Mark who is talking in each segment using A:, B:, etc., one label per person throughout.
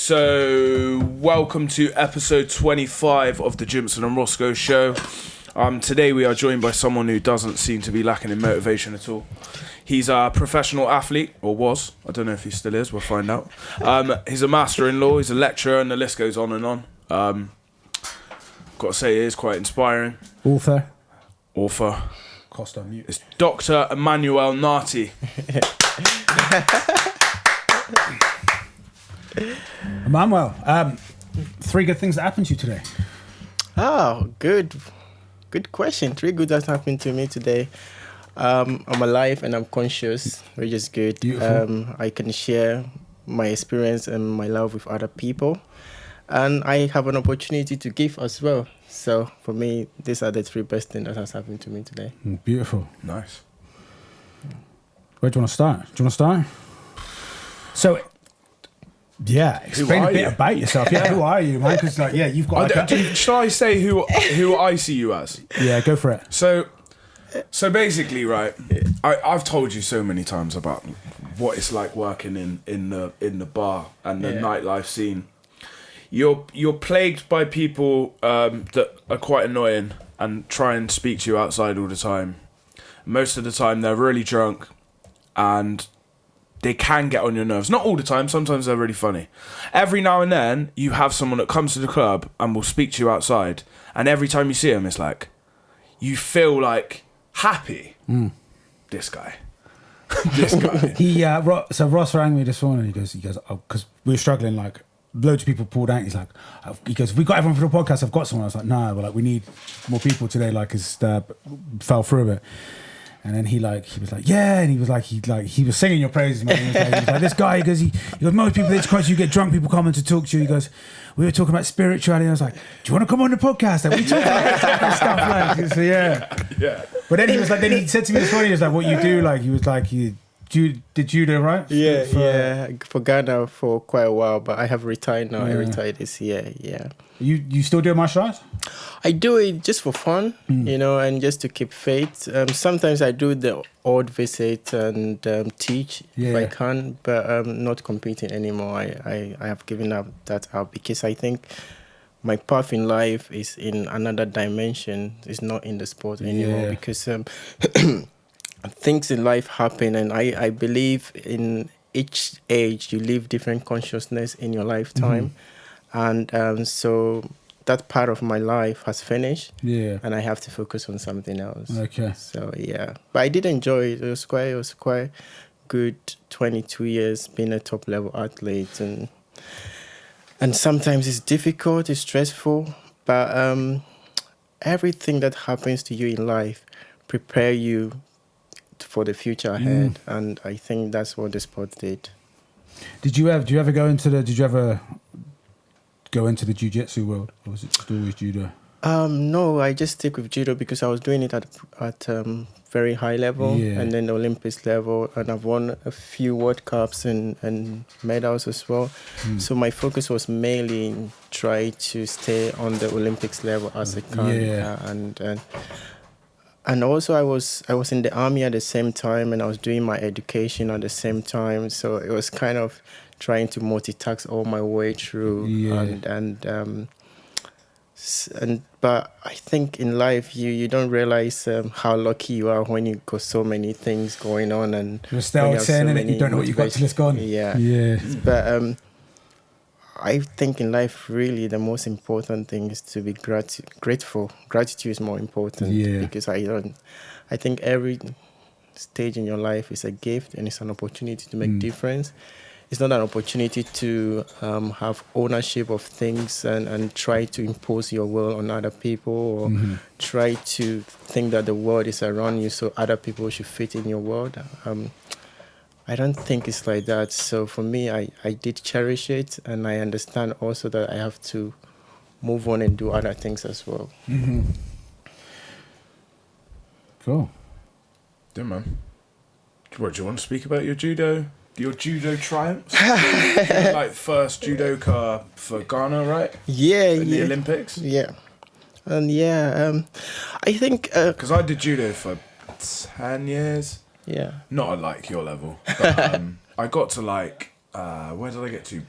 A: So, welcome to episode 25 of the Jimson and Roscoe show. Today we are joined by someone who doesn't seem to be lacking in motivation at all. He's a professional athlete, or was. I don't know if he still is, we'll find out. He's a master-in-law, he's a lecturer, and the list goes on and on. Got to say, he is quite inspiring.
B: Author.
A: Costa mute. It's Dr Emmanuel Nartey.
B: Emmanuel, 3 good things that happened to you today.
C: Oh, good question. 3 good that happened to me today. I'm alive and I'm conscious, which is good.
B: Beautiful.
C: I can share my experience and my love with other people, and I have an opportunity to give as well. So for me, these are the 3 best things that has happened to me today.
B: Beautiful.
A: Nice.
B: Where do you want to start? So, yeah, explain a bit about yourself. Yeah, who are you, man? Because you've got.
A: Shall I say who I see you as?
B: Yeah, go for it.
A: So basically, right? I've told you so many times about what it's like working in the bar and the nightlife scene. You're plagued by people that are quite annoying and try and speak to you outside all the time. Most of the time, they're really drunk, and they can get on your nerves. Not all the time, sometimes they're really funny. Every now and then, you have someone that comes to the club and will speak to you outside, and every time you see them, it's like, you feel like happy. This guy.
B: So Ross rang me this morning, he goes, because we were struggling, like, loads of people pulled out. He goes, we got everyone for the podcast, I've got someone. I was like, nah, we need more people today, like, because fell through a bit. And then he was like, yeah, and he was singing your praises, man. He was like, this guy, he goes, most people, it's because you get drunk, people coming to talk to you. He goes, we were talking about spirituality. I was like, do you want to come on the podcast? And we talk about stuff like, so yeah. But then he said to me this morning, he was like, what you do, like, he was like, you did judo, right?
C: For Ghana for quite a while, but I have retired now. I retired this year. Yeah.
B: You still do martial arts?
C: I do it just for fun, and just to keep faith. Sometimes I do the odd visit and teach if I can, but not competing anymore. I have given that up because I think my path in life is in another dimension. It's not in the sport anymore because things in life happen, and I believe in each age you live different consciousness in your lifetime, and so that part of my life has finished, and I have to focus on something else.
B: Okay.
C: So but I did enjoy it. It was quite good. 22 years being a top level athlete, and sometimes it's difficult, it's stressful, but everything that happens to you in life prepare you for the future ahead, and I think that's what the sport did.
B: Did you ever go into the jiu-jitsu world, or was it just always judo?
C: No, I just stick with judo because I was doing it at very high level, and then the Olympics level, and I've won a few World Cups and medals as well. So my focus was mainly try to stay on the Olympics level as I can, and also I was in the army at the same time, and I was doing my education at the same time. So it was kind of trying to multitask all my way through, but I think in life you don't realize how lucky you are when you got so many things going on, and
B: you're still saying it, you don't know what you've got till it's gone.
C: But I think in life, really, the most important thing is to be grateful. Gratitude is more important because I think every stage in your life is a gift and it's an opportunity to make difference. It's not an opportunity to have ownership of things and try to impose your will on other people, or try to think that the world is around you so other people should fit in your world. I don't think it's like that. So for me, I did cherish it, and I understand also that I have to move on and do other things as well.
B: Cool.
A: Yeah, man. What, do you want to speak about your judo triumphs? You're like first judoka for Ghana, right? In the Olympics?
C: Yeah. And I think...
A: Because I did judo for 10 years.
C: Yeah.
A: Not at like your level. But I got to like, where did I get to?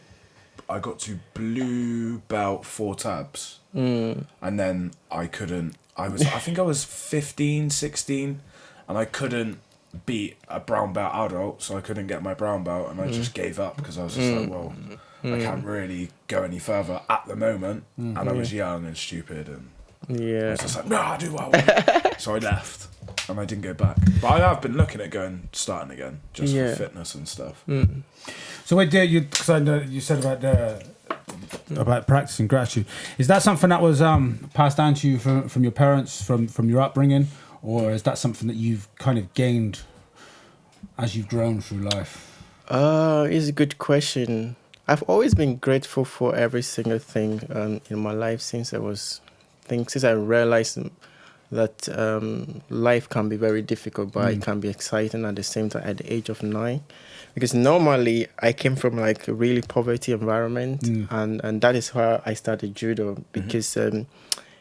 A: I got to blue belt 4 tabs, and then I couldn't. I think I was 15, 16, and I couldn't beat a brown belt adult, so I couldn't get my brown belt, and I just gave up because I was just like, well, I can't really go any further at the moment, and I was young and stupid, and I was just like, no, I do what I want. So I left, and I didn't go back. But I have been looking at starting again, just for fitness and stuff.
B: So wait, because I know you said about practicing gratitude. Is that something that was passed down to you from your parents, from your upbringing, or is that something that you've kind of gained as you've grown through life?
C: It's a good question. I've always been grateful for every single thing in my life since I realized that life can be very difficult, but it can be exciting at the same time at the age of 9. Because normally I came from like a really poverty environment, and that is why I started judo. Because in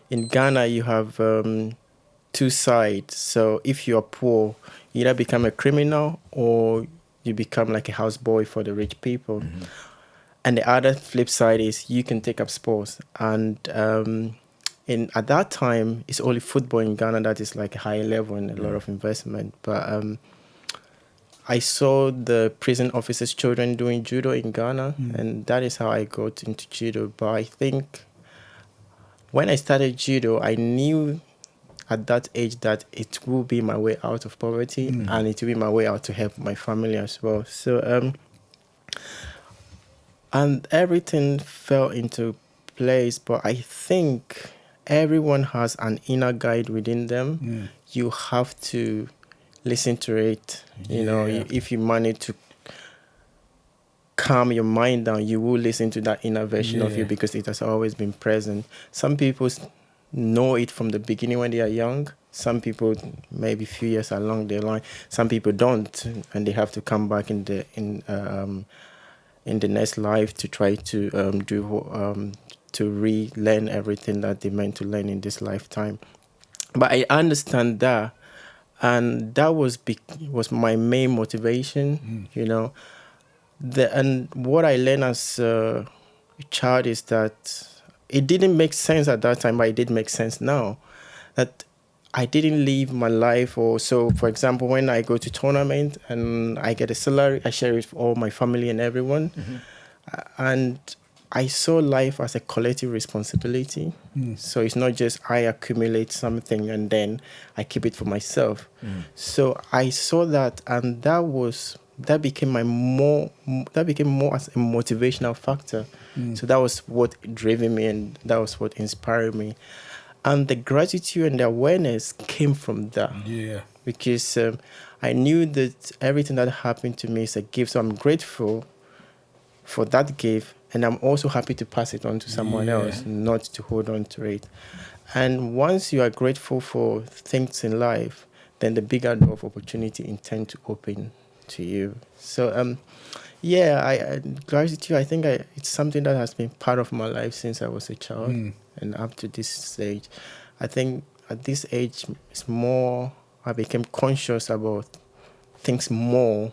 C: Ghana you have 2 sides. So if you are poor, you either become a criminal or you become like a houseboy for the rich people. And the other flip side is you can take up sports. And at that time, it's only football in Ghana that is like a high level and a lot of investment. But I saw the prison officers' children doing judo in Ghana, and that is how I got into judo. But I think when I started judo, I knew at that age that it will be my way out of poverty, and it will be my way out to help my family as well. So, and everything fell into place. But I think everyone has an inner guide within them. You have to listen to it. You know, if you manage to calm your mind down, you will listen to that inner version of you, because it has always been present. Some people know it from the beginning when they are young. Some people maybe a few years along their line. Some people don't, and they have to come back in the next life to try to to relearn everything that they meant to learn in this lifetime. But I understand that, and that was my main motivation. You know, and what I learned as a child is that it didn't make sense at that time, but it did make sense now. That I didn't live my life, or so. For example, when I go to tournament and I get a salary, I share it with all my family and everyone, and I saw life as a collective responsibility. So it's not just I accumulate something and then I keep it for myself. So I saw that, and that became more as a motivational factor. So that was what drove me, and that was what inspired me. And the gratitude and the awareness came from that. Because I knew that everything that happened to me is a gift. So I'm grateful for that gift. And I'm also happy to pass it on to someone else, not to hold on to it. And once you are grateful for things in life, then the bigger door of opportunity intend to open to you. So, gratitude, I think it's something that has been part of my life since I was a child and up to this stage. I think at this age, I became conscious about things more,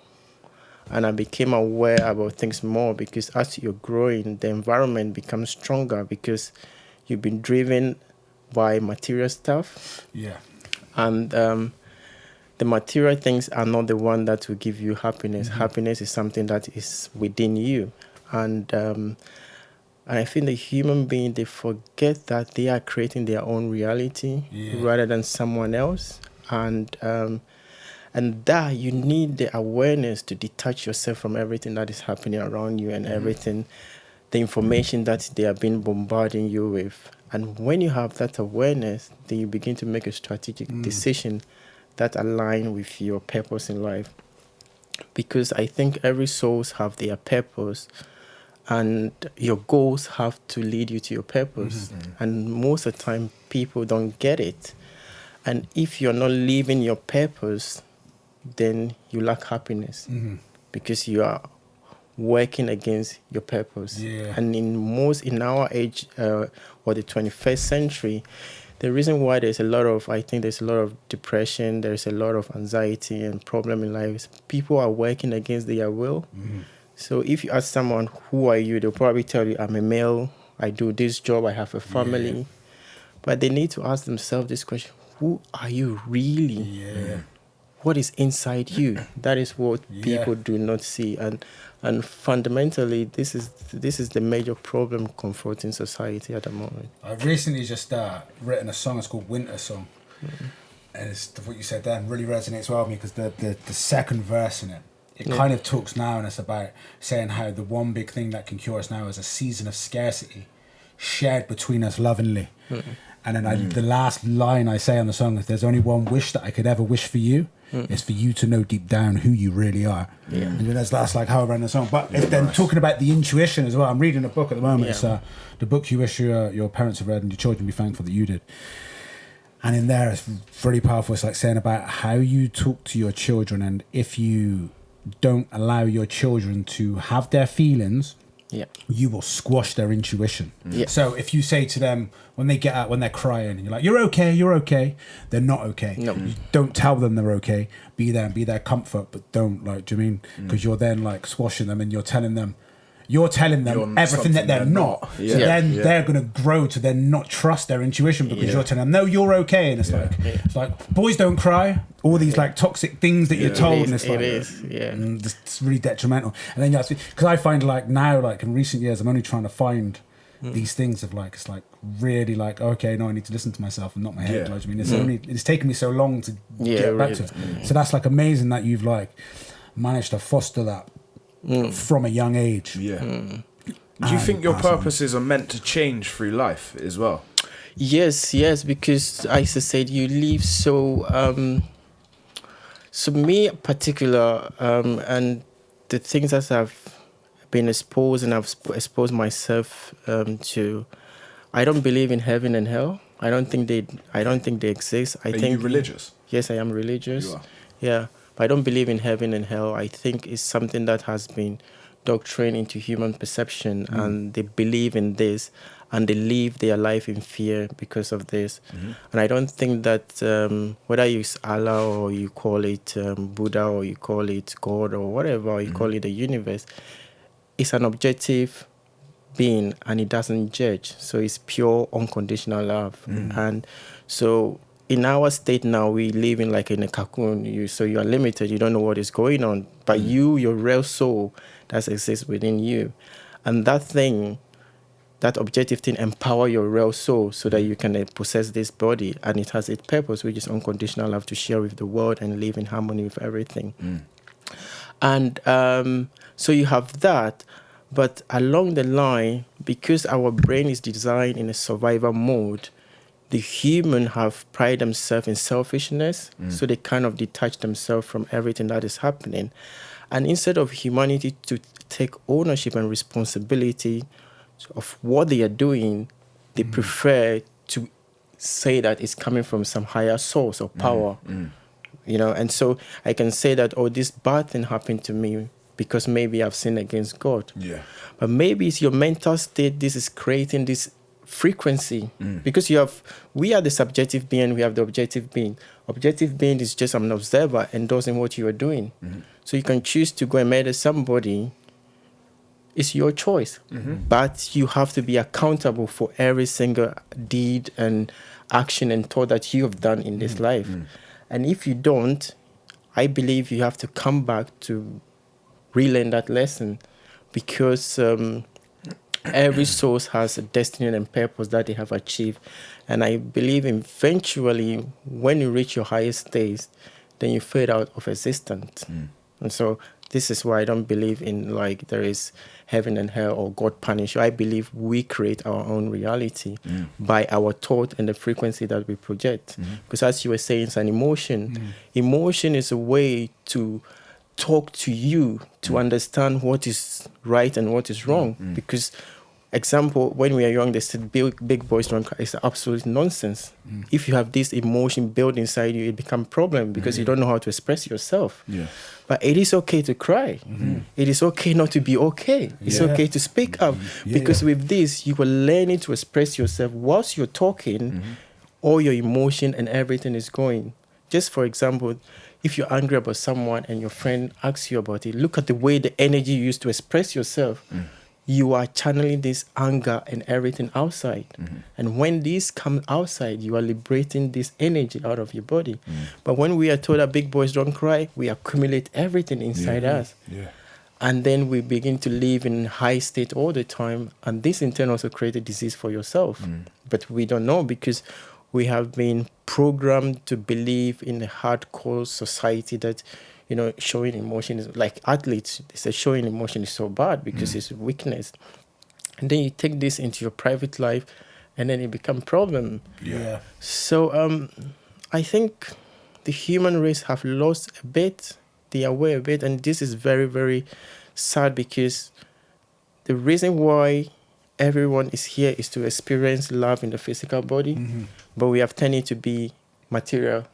C: and I became aware about things more, because as you're growing, the environment becomes stronger because you've been driven by material stuff. And the material things are not the one that will give you happiness. Happiness is something that is within you. And I think the human being, they forget that they are creating their own reality rather than someone else. And that you need the awareness to detach yourself from everything that is happening around you and everything, the information that they are being bombarding you with. And when you have that awareness, then you begin to make a strategic decision that align with your purpose in life. Because I think every souls have their purpose, and your goals have to lead you to your purpose. And most of the time, people don't get it. And if you're not living your purpose, then you lack happiness, because you are working against your purpose. And in our age, or the 21st century, the reason why there's a lot of depression, there's a lot of anxiety and problem in life is people are working against their will. So if you ask someone, who are you? They'll probably tell you, I'm a male, I do this job, I have a family. Yeah. But they need to ask themselves this question, who are you really?
B: Yeah.
C: What is inside you? That is what people do not see. And fundamentally, this is the major problem confronting society at the moment.
B: I've recently just written a song. It's called Winter Song. Mm-hmm. And it's what you said there really resonates well with me, because the second verse in it kind of talks now, and it's about saying how the one big thing that can cure us now is a season of scarcity shared between us lovingly. Mm-hmm. And then the last line I say on the song is, there's only one wish that I could ever wish for you. It's for you to know deep down who you really are. Yeah. And that's like how I ran the song. But it's then talking about the intuition as well. I'm reading a book at the moment. It's the book you wish your parents have read and your children be thankful that you did. And in there, it's really powerful. It's like saying about how you talk to your children, and if you don't allow your children to have their feelings, you will squash their intuition. Yeah. So if you say to them when they get out, when they're crying, and you're like, you're okay, they're not okay. No. You don't tell them they're okay. Be there and be their comfort, but don't, like, do you mean? Because you're then like squashing them, and you're telling them everything that they're not. Yeah. So then they're going to grow to then not trust their intuition, because you're telling them, no, you're okay. And it's like, boys don't cry. All these like toxic things that you're told. And it's really detrimental. And then because I find like now, like in recent years, I'm only trying to find these things of like, it's like really like, okay, no, I need to listen to myself and not my head. Like, I mean, it's taken me so long to get back to it. So that's like amazing that you've like managed to foster that from a young age.
A: Yeah. Do you think your purposes are meant to change through life as well?
C: Yes, because as I said, you live so. So me in particular, and the things that I've been exposed and I've exposed myself to, I don't believe in heaven and hell. I don't think they exist. Are you
A: religious?
C: Yes, I am religious.
A: You are.
C: Yeah. But I don't believe in heaven and hell. I think it's something that has been doctrined into human perception, and they believe in this, and they live their life in fear because of this. And I don't think that whether you use Allah or you call it Buddha or you call it God or whatever, or you call it the universe, it's an objective being, and it doesn't judge. So it's pure unconditional love. And so in our state now, we live in like in a cocoon. So you are limited. You don't know what is going on. But your real soul that exists within you, and that thing, that objective thing, empower your real soul so that you can possess this body, and it has its purpose, which is unconditional love, to share with the world and live in harmony with everything. And so you have that. But along the line, because our brain is designed in a survival mode, the human have pride themselves in selfishness, so they kind of detach themselves from everything that is happening. And instead of humanity to take ownership and responsibility of what they are doing, they prefer to say that it's coming from some higher source or power. And so I can say that, this bad thing happened to me because maybe I've sinned against God. Yeah. But maybe it's your mental state, this is creating this frequency, because we are the subjective being, we have the objective being. Objective being is just an observer endorsing what you are doing. So you can choose to go and murder somebody. It's your choice, but you have to be accountable for every single deed and action and thought that you have done in this life. And if you don't, I believe you have to come back to relearn that lesson, because every soul has a destiny and purpose that they have achieved. And I believe eventually, when you reach your highest stage, then you fade out of existence. And so this is why I don't believe in like there is heaven and hell or God punish you. I believe we create our own reality by our thought and the frequency that we project. Because as you were saying, it's an emotion. Emotion is a way to talk to you to understand what is right and what is wrong. Because, example, when we are young, they said big boys don't cry. It's absolute nonsense. If you have this emotion built inside you, it becomes a problem because you don't know how to express yourself. But it is okay to cry. It is okay not to be okay. It's okay to speak up. Because with this, you will learn to express yourself whilst you're talking. All your emotion and everything is going. Just for example, if you're angry about someone and your friend asks you about it, look at the way the energy you used to express yourself. You are channeling this anger and everything outside. And when these come outside, you are liberating this energy out of your body. But when we are told that big boys don't cry, we accumulate everything inside us. And then we begin to live in high state all the time. And this in turn also creates a disease for yourself. But we don't know because we have been programmed to believe in a hardcore society that, you know, showing emotion is like athletes. They say showing emotion is so bad because it's weakness. And then you take this into your private life and then it becomes a problem. So I think the human race have lost a bit, their way a bit. And this is very, very sad because the reason why everyone is here is to experience love in the physical body. But we have tended to be material.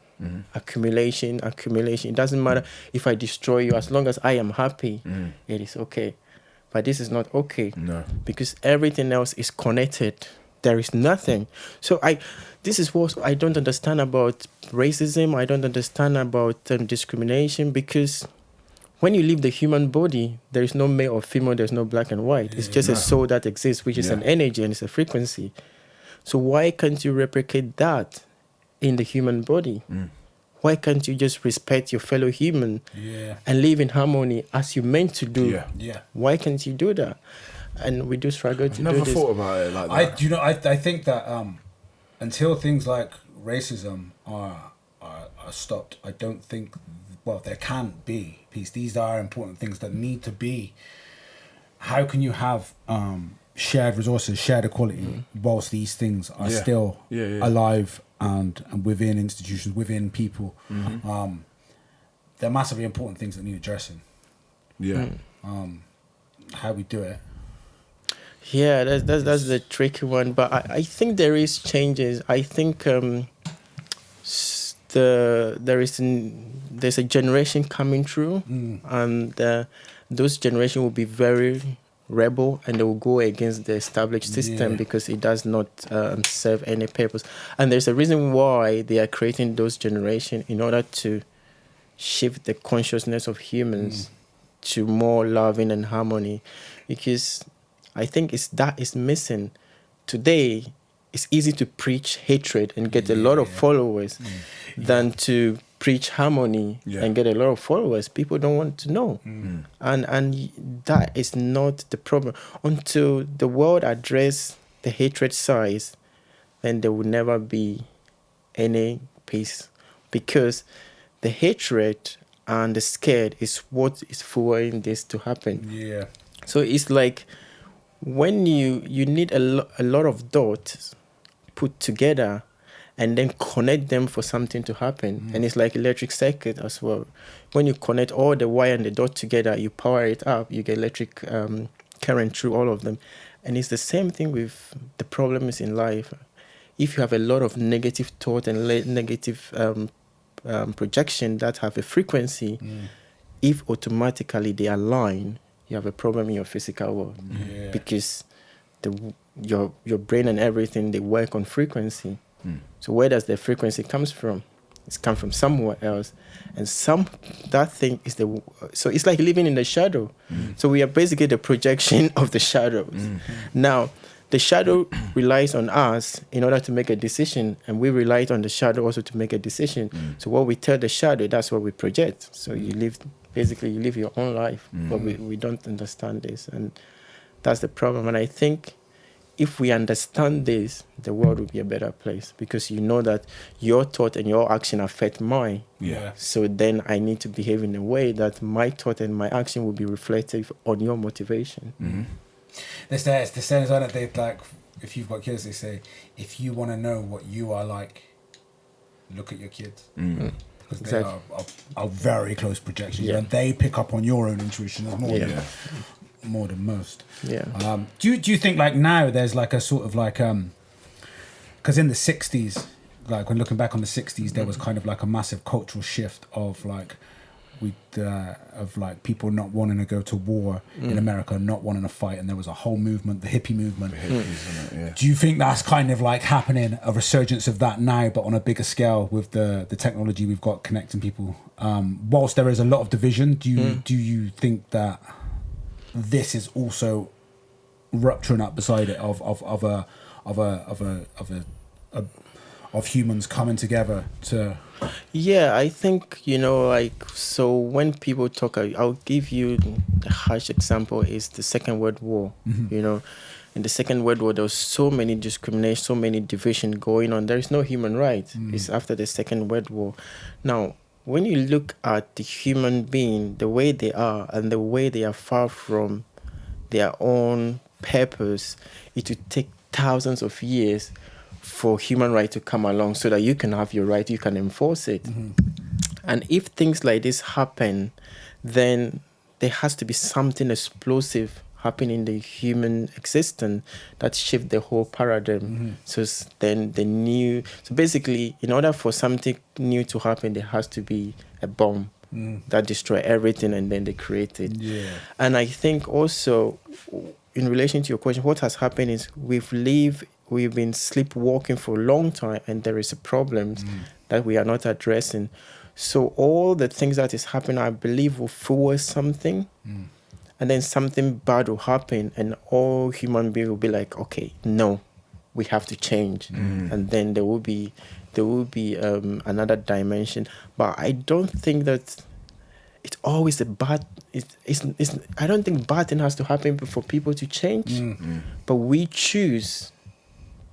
C: Accumulation. It doesn't matter if I destroy you, as long as I am happy, it is okay. But this is not okay.
A: No.
C: Because everything else is connected. There is nothing. So this is what I don't understand about racism. I don't understand about discrimination, because when you leave the human body, there is no male or female, there's no black and white. It's just a soul that exists, which is an energy and it's a frequency. So why can't you replicate that in the human body? Why can't you just respect your fellow human and live in harmony as you're meant to do? Why can't you do that? And we do struggle to do this.
A: Never thought about it like that.
B: I think that until things like racism are stopped, I don't think, well, there can't be peace. These are important things that need to be. How can you have shared resources, shared equality, whilst these things are still alive and within institutions, within people? They're massively important things that need addressing. How we do it.
C: Yeah, that's the tricky one. But I think there is changes. I think there's a generation coming through, and those generation will be very rebel, and they will go against the established system because it does not serve any purpose. And there's a reason why they are creating those generation, in order to shift the consciousness of humans to more loving and harmony, because I think that is missing today. It's easy to preach hatred and get a lot of followers than to preach harmony and get a lot of followers. People don't want to know. And that is not the problem. Until the world address the hatred size, then there will never be any peace. Because the hatred and the scared is what is fueling this to happen. So it's like when you need a lot of dots put together and then connect them for something to happen. And it's like electric circuit as well. When you connect all the wire and the dot together, you power it up, you get electric current through all of them. And it's the same thing with the problems in life. If you have a lot of negative thought and negative projection that have a frequency, if automatically they align, you have a problem in your physical world. Because your brain and everything, they work on frequency. So where does the frequency comes from? It's come from somewhere else, and that thing is so it's like living in the shadow. So we are basically the projection of the shadows. Now the shadow relies on us in order to make a decision, and we rely on the shadow also to make a decision. So what we tell the shadow, that's what we project. So you live your own life, but we don't understand this, and that's the problem. And I think if we understand this, the world will be a better place, because you know that your thought and your action affect mine. So then I need to behave in a way that my thought and my action will be reflective on your motivation.
B: It's the same as they like, if you've got kids, they say, if you want to know what you are like, look at your kids. Because they are very close projections, and they pick up on your own intuition more than most. Do you think like now there's like a sort of like because in the 60s, like when looking back on the 60s, there was kind of like a massive cultural shift of like of like people not wanting to go to war in America, not wanting to fight, and there was a whole movement, the hippie movement. Do you think that's kind of like happening, a resurgence of that now, but on a bigger scale with the technology we've got connecting people? Whilst there is a lot of division, do you think that this is also rupturing up beside it of humans coming together to?
C: Yeah, I think, like, so when people talk, I'll give you a harsh example is the Second World War. In the Second World War, there was so many discrimination, so many division going on. There is no human right. It's after the Second World War. Now, when you look at the human being, the way they are and the way they are far from their own purpose, it would take thousands of years for human right to come along so that you can have your right, you can enforce it. And if things like this happen, then there has to be something explosive happening in the human existence that shift the whole paradigm. So basically, in order for something new to happen, there has to be a bomb that destroy everything, and then they create it. And I think also, in relation to your question, what has happened is we've been sleepwalking for a long time, and there is a problem that we are not addressing. So all the things that is happening, I believe, will fuel something, and then something bad will happen, and all human beings will be like, okay, no, we have to change, and then there will be another dimension. But I don't think that it's always a bad. I don't think bad thing has to happen for people to change, but we choose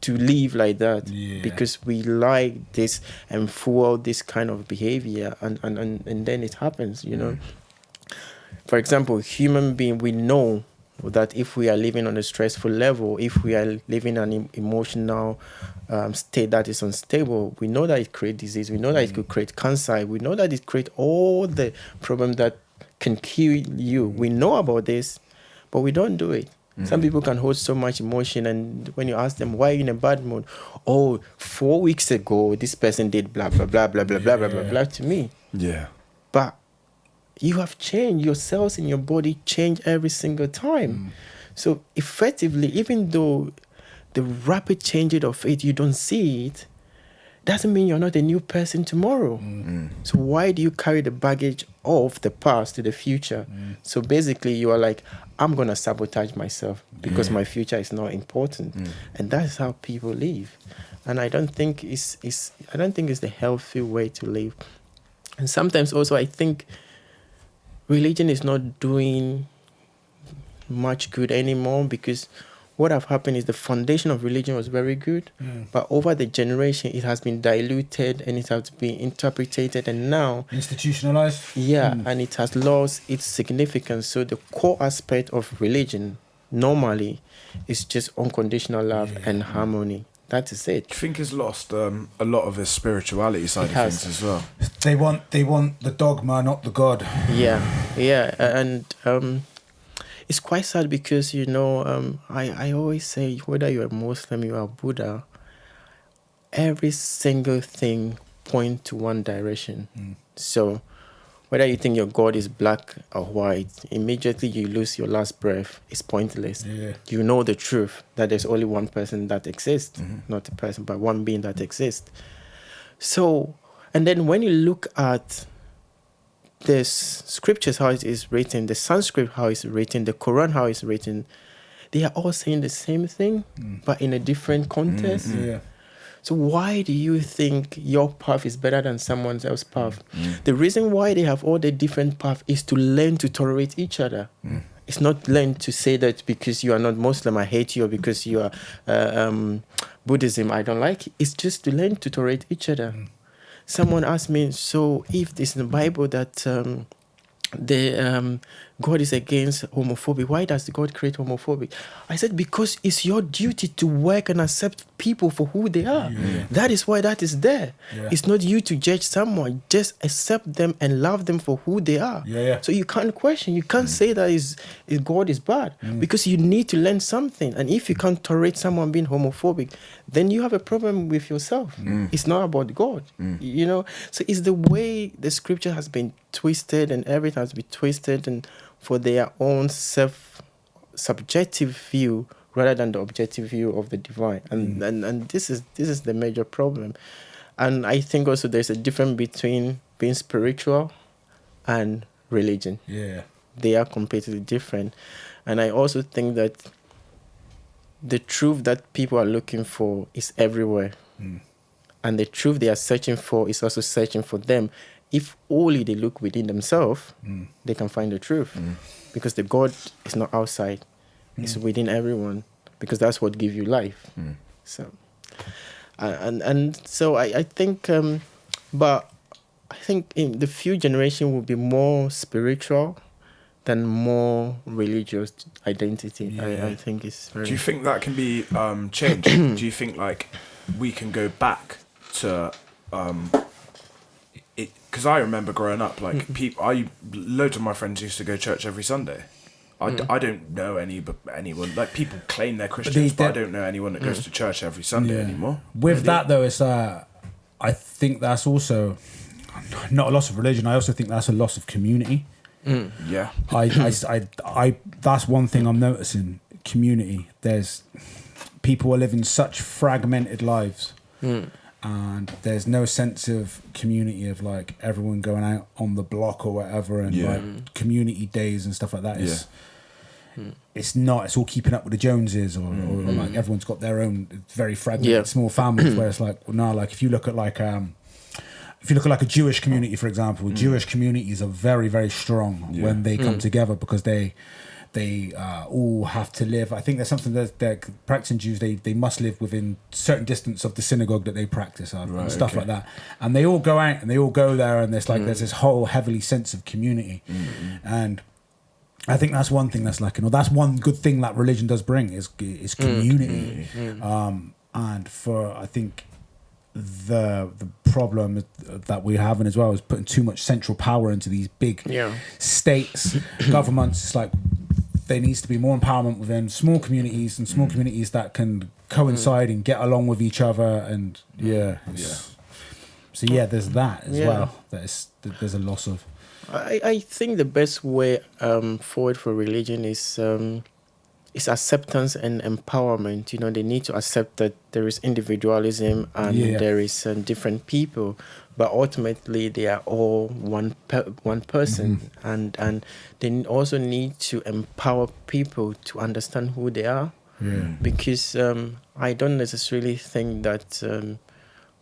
C: to live like that because we like this and fuel this kind of behavior, and then it happens. For example, human being, we know that if we are living on a stressful level, if we are living an emotional state that is unstable, we know that it creates disease, we know that it could create cancer, we know that it creates all the problems that can kill you. We know about this, but we don't do it. Some people can hold so much emotion, and when you ask them, why are you in a bad mood? 4 weeks ago, this person did blah, blah, blah, blah, blah, blah, blah, blah, blah to me. But you have changed. Your cells in your body change every single time. So effectively, even though the rapid changes of it, you don't see it, doesn't mean you're not a new person tomorrow. So why do you carry the baggage of the past to the future? So basically, you are like, I'm going to sabotage myself because my future is not important. And that's how people live. And I don't think it's the healthy way to live. And sometimes also I think religion is not doing much good anymore, because what have happened is the foundation of religion was very good, but over the generation it has been diluted and it has been interpreted and now
B: institutionalized.
C: And it has lost its significance. So the core aspect of religion normally is just unconditional love and harmony. That is it.
A: I think it's lost a lot of its spirituality side of things as well.
B: They want the dogma, not the God.
C: And it's quite sad because, I always say, whether you're a Muslim, you are Buddha, every single thing points to one direction. So whether you think your God is black or white, immediately you lose your last breath. It's pointless. You know the truth, that there's only one person that exists, not a person, but one being that exists. So, and then when you look at the scriptures, how it is written, the Sanskrit, how it's written, the Quran, how it's written, they are all saying the same thing, but in a different context. So why do you think your path is better than someone else's path? The reason why they have all the different paths is to learn to tolerate each other. It's not learn to say that because you are not Muslim, I hate you, or because you are Buddhism, I don't like it. It's just to learn to tolerate each other. Someone asked me, so if it's in the Bible that God is against homophobia. Why does God create homophobia? I said, because it's your duty to work and accept people for who they are.
B: Yeah.
C: That is why that is there.
B: Yeah.
C: It's not you to judge someone. Just accept them and love them for who they are.
B: Yeah.
C: So you can't question. You can't say that is God is bad, because you need to learn something. And if you can't tolerate someone being homophobic, then you have a problem with yourself. It's not about God. You know. So it's the way the scripture has been twisted, and everything has been twisted, and for their own subjective view rather than the objective view of the divine. And this is the major problem. And I think also there's a difference between being spiritual and religion.
B: Yeah.
C: They are completely different. And I also think that the truth that people are looking for is everywhere. And the truth they are searching for is also searching for them. If only they look within themselves, they can find the truth. Because the God is not outside. It's within everyone. Because that's what gives you life. So, and so I think, but I think in the future generation will be more spiritual than more religious identity.
B: Yeah.
C: I think it's very...
A: Do you think that can be changed? Do you think like we can go back to it? Because I remember growing up, like loads of my friends used to go to church every Sunday. I don't know anyone, like people claim they're Christians, but I don't know anyone that goes to church every Sunday anymore.
B: With that though, it's I think that's also not a loss of religion. I also think that's a loss of community.
A: Yeah.
B: I that's one thing I'm noticing. Community. There's people are living such fragmented lives. And there's no sense of community of like everyone going out on the block or whatever, and like community days and stuff like that. It's not. It's all keeping up with the Joneses, or like everyone's got their own very fragmented small families. Where it's like, well, no, like if you look at like a Jewish community, for example, Jewish communities are very, very strong when they come together, because they all have to live. I think there's something that they're practicing Jews. They must live within certain distance of the synagogue that they practice and stuff like that. And they all go out and they all go there, and there's like there's this whole heavily sense of community. And I think that's one thing that's like, that's one good thing that religion does bring is community. And for I think the problem that we're having as well is putting too much central power into these big states, governments. It's like there needs to be more empowerment within small communities, and small communities that can coincide and get along with each other. And so there's that as well. There's a loss of.
C: I think the best way forward for religion is acceptance and empowerment. You know, they need to accept that there is individualism and there is different people, but ultimately they are all one person, and they also need to empower people to understand who they are. Because I don't necessarily think that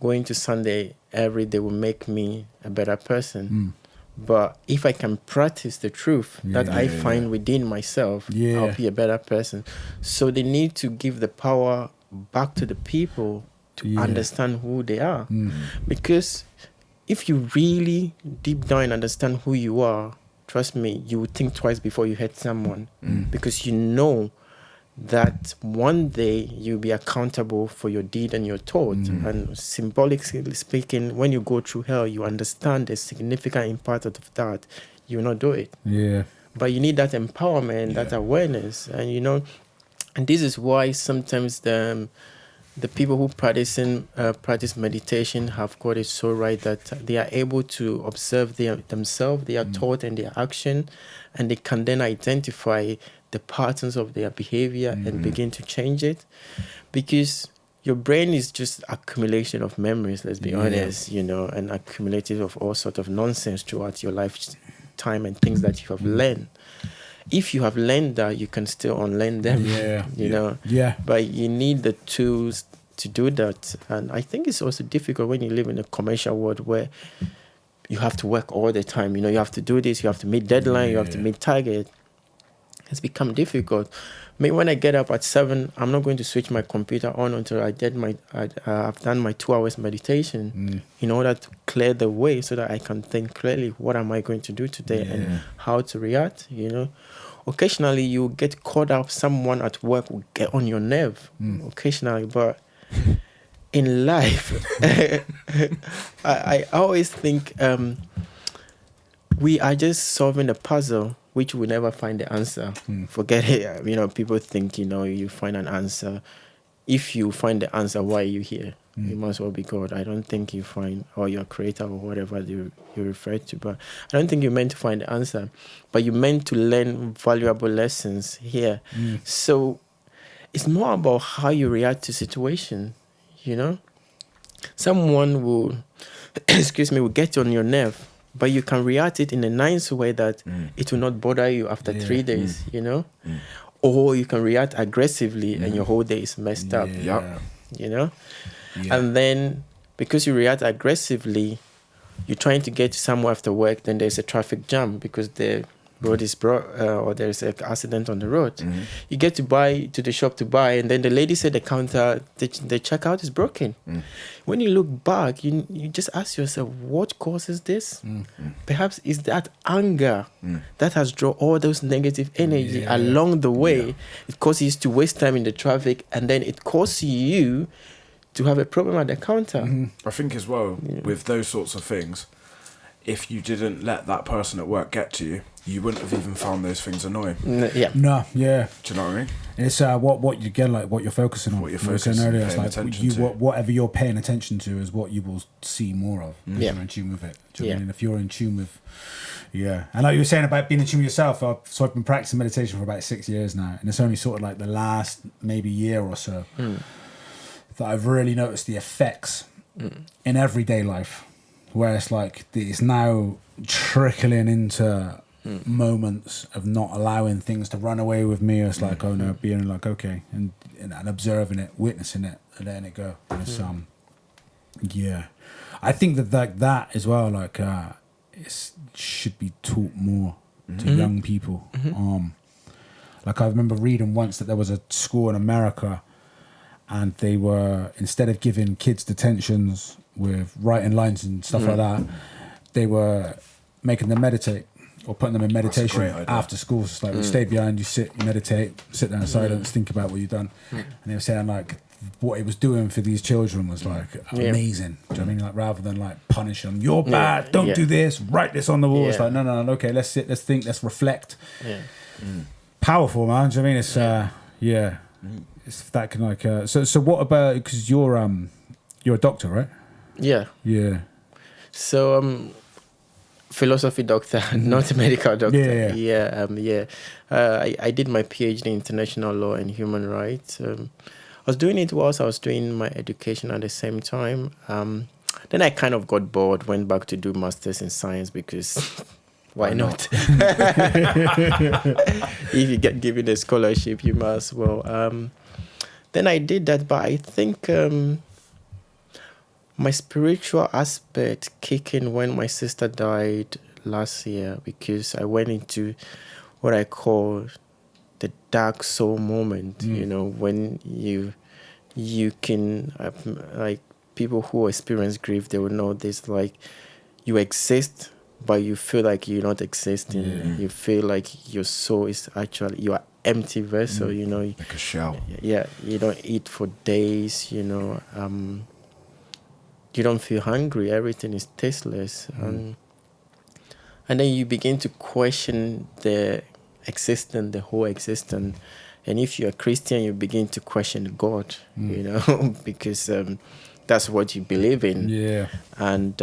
C: going to Sunday every day will make me a better person. But if I can practice the truth that I find within myself, I'll be a better person. So they need to give the power back to the people to understand who they are. Because if you really deep down understand who you are, trust me, you would think twice before you hurt someone. Because you know that one day you'll be accountable for your deed and your thought. And symbolically speaking, when you go through hell, you understand the significant impact of that. You will not do it. But you need that empowerment, that awareness. And and this is why sometimes the people who practice meditation have got it so right that they are able to observe themselves, their thought and their action, and they can then identify the patterns of their behavior and begin to change it. Because your brain is just accumulation of memories, let's be honest, and accumulated of all sorts of nonsense throughout your lifetime and things that you have learned. If you have learned that, you can still unlearn them, but you need the tools to do that. And I think it's also difficult when you live in a commercial world where you have to work all the time. You have to do this, you have to meet deadline, you have to meet target. It's become difficult. Me, when I get up at 7, I'm not going to switch my computer on until I've done my 2 hours meditation in order to clear the way so that I can think clearly, what am I going to do today and how to react, Occasionally, you get caught up, someone at work will get on your nerve, occasionally, but in life, I always think we are just solving a puzzle which we never find the answer. Forget it. People think, you find an answer. If you find the answer, why are you here? You must well be God. I don't think you find, or your creator, or whatever you refer to, but I don't think you're meant to find the answer, but you're meant to learn valuable lessons here. So it's more about how you react to situation, Someone will, will get on your nerve, but you can react it in a nice way that it will not bother you after 3 days, Or you can react aggressively and your whole day is messed up, And then because you react aggressively, you're trying to get somewhere after work, then there's a traffic jam because the road is or there's an accident on the road. You get to the shop to buy, and then the lady said the counter, the checkout is broken. When you look back, you just ask yourself, what causes this? Perhaps it's that anger that has drawn all those negative energy along the way. It causes you to waste time in the traffic, and then it causes you to have a problem at the counter.
A: I think as well, with those sorts of things, if you didn't let that person at work get to you, you wouldn't have even found those things annoying.
B: No, yeah.
A: Do you know what I mean?
B: It's what you get, like what you're focusing on.
A: What you're focusing on,
B: it's like whatever you're paying attention to is what you will see more of. If you're in tune with it. Do you know what I mean? If you're in tune with, and like you were saying about being in tune with yourself, I've been practicing meditation for about 6 years now, and it's only sort of like the last maybe year or so that I've really noticed the effects in everyday life, where it's like it's now trickling into moments of not allowing things to run away with me. It's like, being like, okay, and observing it, witnessing it, and letting it go. And it's, I think that as well, like, it should be taught more to young people. Like I remember reading once that there was a school in America, and they were, instead of giving kids detentions with writing lines and stuff like that, they were making them meditate or putting them in meditation after school. It's like, you stay behind, you sit, you meditate, sit down in silence, think about what you've done. And they were saying like what it was doing for these children was like amazing. Do you know what I mean? Like rather than like punish them, you're bad, don't do this, write this on the wall. It's like, no, okay, let's sit, let's think, let's reflect. Powerful, man. Do you know what I mean? It's it's that can like so what about, because you're a doctor, right? Yeah.
C: So philosophy doctor, not a medical doctor. I did my PhD in international law and human rights. I was doing it whilst I was doing my education at the same time. Then I kind of got bored, went back to do masters in science because why not? If you get given a scholarship, you might as well. Then I did that, but I think my spiritual aspect kicked in when my sister died last year, because I went into what I call the dark soul moment. You know, when you can like people who experience grief, they will know this, like you exist, but you feel like you're not existing. You feel like your soul is actually, you are empty vessel. You know,
A: like a shell.
C: Yeah, you don't eat for days. You know, you don't feel hungry. Everything is tasteless, and then you begin to question the existence, the whole existence. And if you're a Christian, you begin to question God. You know, because that's what you believe in. Yeah, and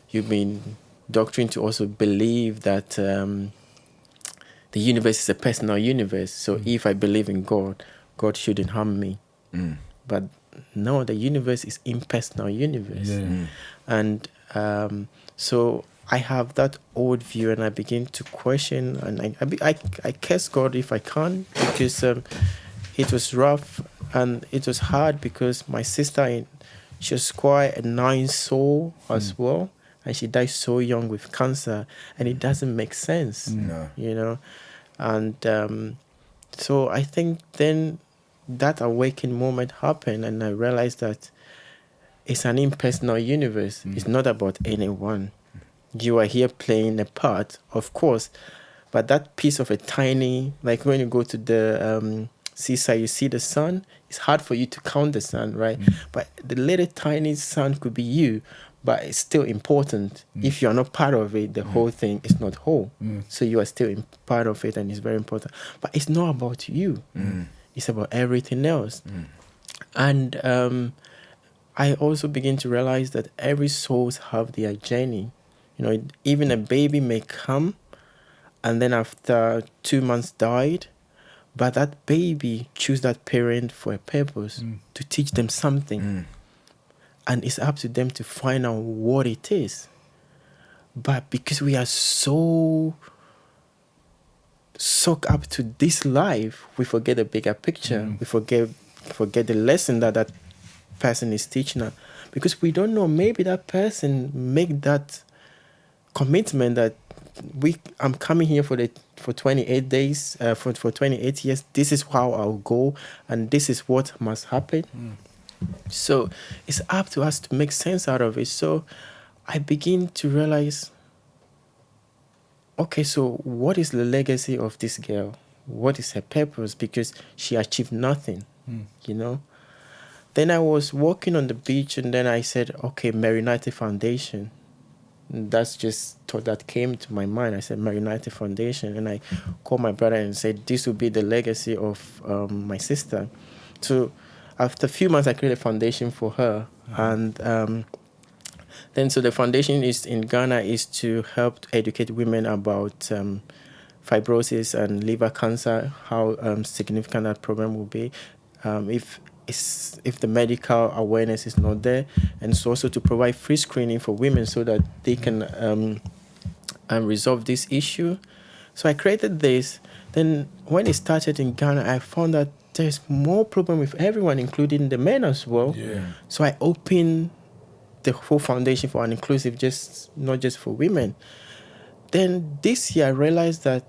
C: you've been doctrined to also believe that the universe is a personal universe. So if I believe in God, God shouldn't harm me. But no, the universe is impersonal universe. And so I have that old view, and I begin to question, and I curse God if I can, because it was rough and it was hard, because my sister, she was quite a nice soul as well, and she died so young with cancer, and it doesn't make sense, you know. And So I think then that awakening moment happened, and I realized that it's an impersonal universe. It's not about anyone. You are here playing a part, of course, but that piece of a tiny, like when you go to the seaside, you see the sun. It's hard for you to count the sun, right? But the little tiny sun could be you, but it's still important. If you are not part of it, the whole thing is not whole. So you are still part of it, and it's very important. But it's not about you. It's about everything else. And I also begin to realize that every souls have their journey. You know, even a baby may come, and then after 2 months died, but that baby choose that parent for a purpose, to teach them something. And it's up to them to find out what it is. But because we are so sucked up to this life, we forget the bigger picture. We forget the lesson that person is teaching us. Because we don't know, maybe that person make that commitment that I'm coming here for 28 days, for 28 years. This is how I'll go, and this is what must happen. So it's up to us to make sense out of it. So I begin to realize, okay, so what is the legacy of this girl? What is her purpose? Because she achieved nothing, you know? Then I was walking on the beach, and then I said, okay, Marinite Foundation. That's just thought that came to my mind. I said Marinite Foundation, and I called my brother and said this will be the legacy of my sister. So after a few months, I created a foundation for her, and then so the foundation is in Ghana is to help educate women about fibrosis and liver cancer, how significant that problem will be if the medical awareness is not there, and so also to provide free screening for women so that they can resolve this issue. So I created this. Then when it started in Ghana, I found that there's more problem with everyone, including the men as well. So I opened the whole foundation for an inclusive, not just for women. Then this year I realized that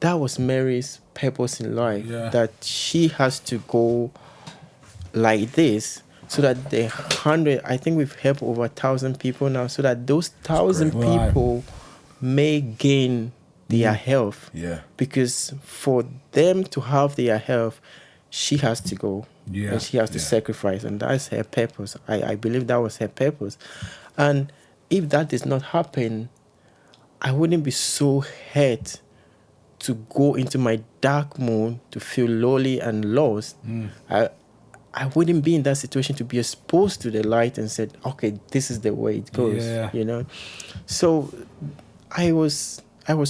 C: was Mary's purpose in life, that she has to go like this, so that the 100, I think we've helped over 1,000 people now, so that those 1,000 people may gain their health. Because for them to have their health, she has to go, and she has to sacrifice, and that's her purpose. I believe that was her purpose. And if that does not happen, I wouldn't be so hurt to go into my dark moon, to feel lonely and lost. I wouldn't be in that situation to be exposed to the light and said, okay, this is the way it goes, you know. So I was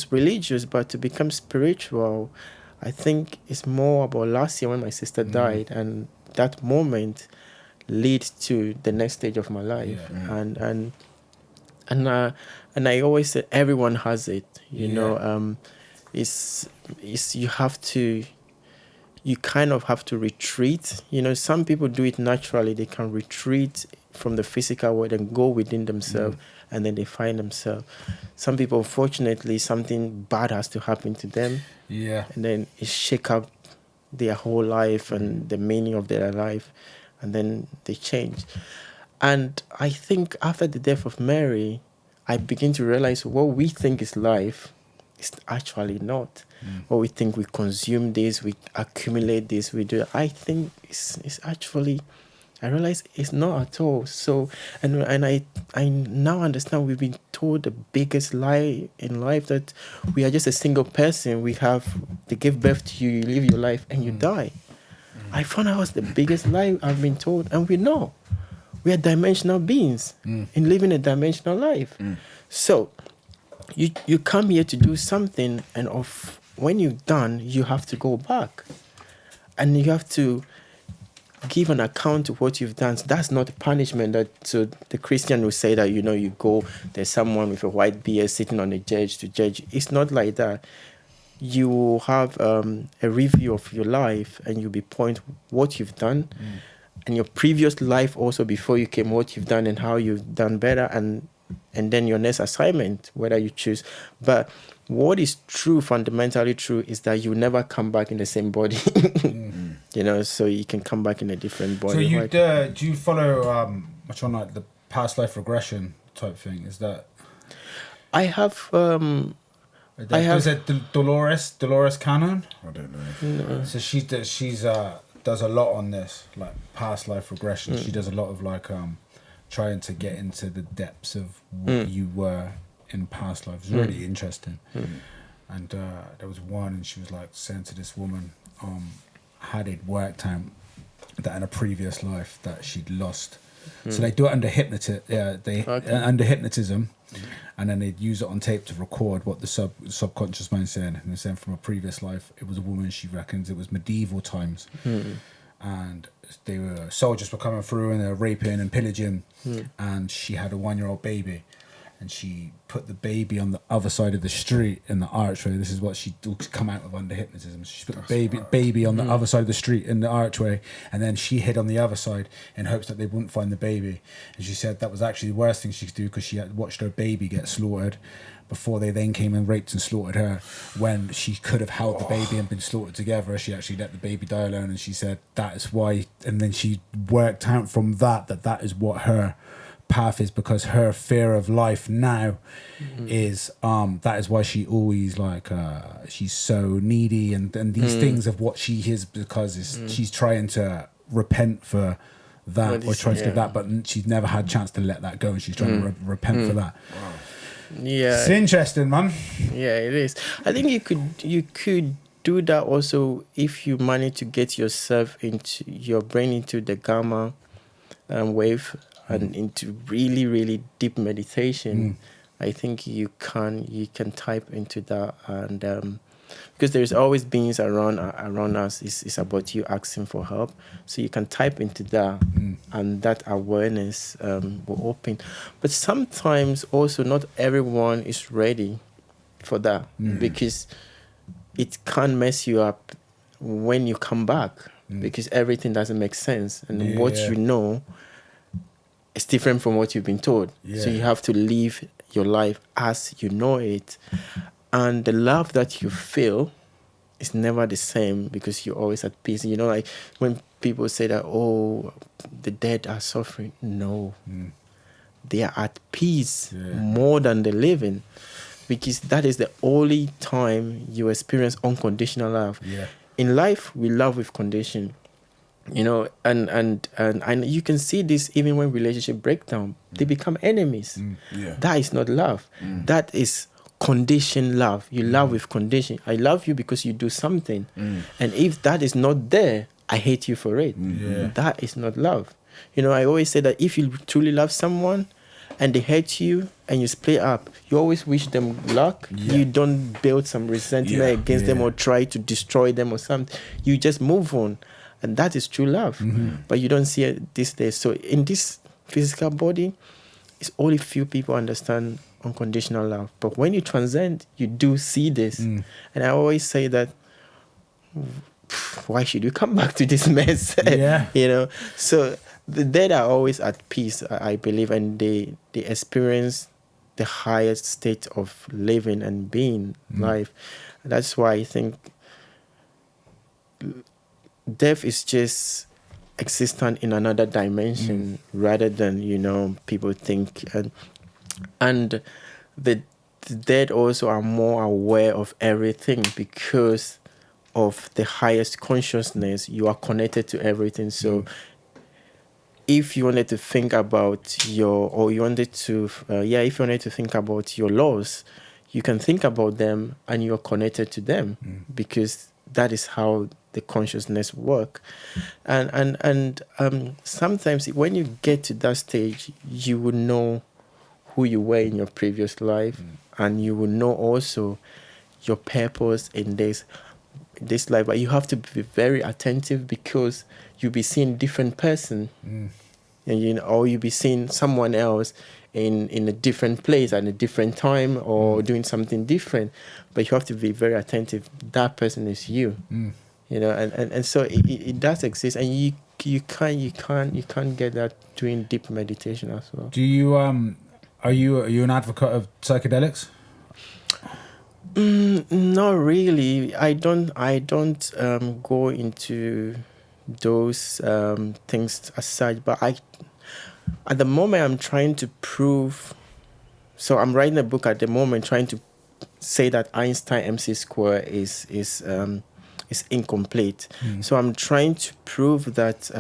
C: religious, but to become spiritual, I think it's more about last year when my sister died, and that moment leads to the next stage of my life. And I always say everyone has it, you know. It's you kind of have to retreat. You know, some people do it naturally. They can retreat from the physical world and go within themselves, and then they find themselves. Some people, unfortunately, something bad has to happen to them. And then it shake up their whole life and the meaning of their life, and then they change. And I think after the death of Mary, I begin to realize what we think is life is actually not. What we think, we consume this, we accumulate this, we do. I think it's actually, I realize it's not at all. So, and I now understand we've been told the biggest lie in life, that we are just a single person. They give birth to you, you live your life, and you die. I found out was the biggest lie I've been told, and we know we are dimensional beings in living a dimensional life. So you come here to do something, and when you're done, you have to go back, and you have to give an account of what you've done. So that's not punishment. So the Christian will say that, you know, you go, there's someone with a white beard sitting on a judge to judge. It's not like that. You will have a review of your life, and you'll be pointing what you've done, and your previous life also before you came, what you've done and how you've done better, and then your next assignment, whether you choose. But what is true, fundamentally true, is that you never come back in the same body. You know, so you can come back in a different body.
B: So you do you follow much on like the past life regression type thing? Is that?
C: I have.
B: Is it Dolores Cannon?
A: I don't know.
C: No.
B: So she's does a lot on this, like past life regression. She does a lot of like trying to get into the depths of what you were in past life. It's really interesting. And there was one, and she was like saying to this woman how they'd worked out that in a previous life that she'd lost. So they do it under under hypnotism, and then they'd use it on tape to record what the subconscious mind's saying. And they're saying from a previous life, it was a woman. She reckons it was medieval times, and soldiers were coming through and they were raping and pillaging, and she had a 1-year-old baby. And she put the baby on the other side of the street in the archway. This is what she'd come out of under hypnotism. She put the baby on the other side of the street in the archway, and then she hid on the other side in hopes that they wouldn't find the baby. And she said that was actually the worst thing she could do, because she had watched her baby get slaughtered before they then came and raped and slaughtered her. When she could have held the baby and been slaughtered together, she actually let the baby die alone. And she said that is why. And then she worked out from that is what her path is, because her fear of life now is that is why she always she's so needy and these things of what she is, because she's trying to repent for that, or trying to give that, but she's never had a chance to let that go, and she's trying to repent for that.
A: Wow.
C: Yeah,
B: it's interesting, man.
C: Yeah, it is. I think you could do that also if you manage to get yourself into your brain into the gamma wave and into really, really deep meditation. I think you can type into that, and because there's always beings around us. It's about you asking for help, so you can type into that, and that awareness will open. But sometimes also not everyone is ready for that, because it can mess you up when you come back, because everything doesn't make sense, and what you know is different from what you've been told. So you have to live your life as you know it. And the love that you feel is never the same, because you're always at peace. You know, like when people say that, oh, the dead are suffering. No. They are at peace more than the living, because that is the only time you experience unconditional love. In life, we love with condition. You know, and you can see this even when relationship break down. They become enemies. That is not love. That is conditioned love. You love with condition. I love you because you do something. And if that is not there, I hate you for it. That is not love. You know, I always say that if you truly love someone and they hate you and you split up, you always wish them luck. You don't build some resentment against them or try to destroy them or something. You just move on. And that is true love. But you don't see it these days. So in this physical body, it's only few people understand unconditional love. But when you transcend, you do see this. And I always say that, why should you come back to this mess? You know? So the dead are always at peace, I believe, and they experience the highest state of living and being life. That's why I think death is just existent in another dimension rather than, you know, people think. And the dead also are more aware of everything because of the highest consciousness. You are connected to everything. So if you wanted to think about if you wanted to think about your laws, you can think about them and you're connected to them because that is how the consciousness work. And sometimes when you get to that stage, you will know who you were in your previous life, and you will know also your purpose in this life. But you have to be very attentive because you'll be seeing different person, and or you'll be seeing someone else in a different place at a different time or doing something different. But you have to be very attentive. That person is you. You know, and so it does exist, and you can't get that doing deep meditation as well.
B: Do you are you an advocate of psychedelics?
C: Not really. I don't go into those things as such. But at the moment, I'm trying to prove. So I'm writing a book at the moment, trying to say that Einstein MC square is incomplete. So I'm trying to prove that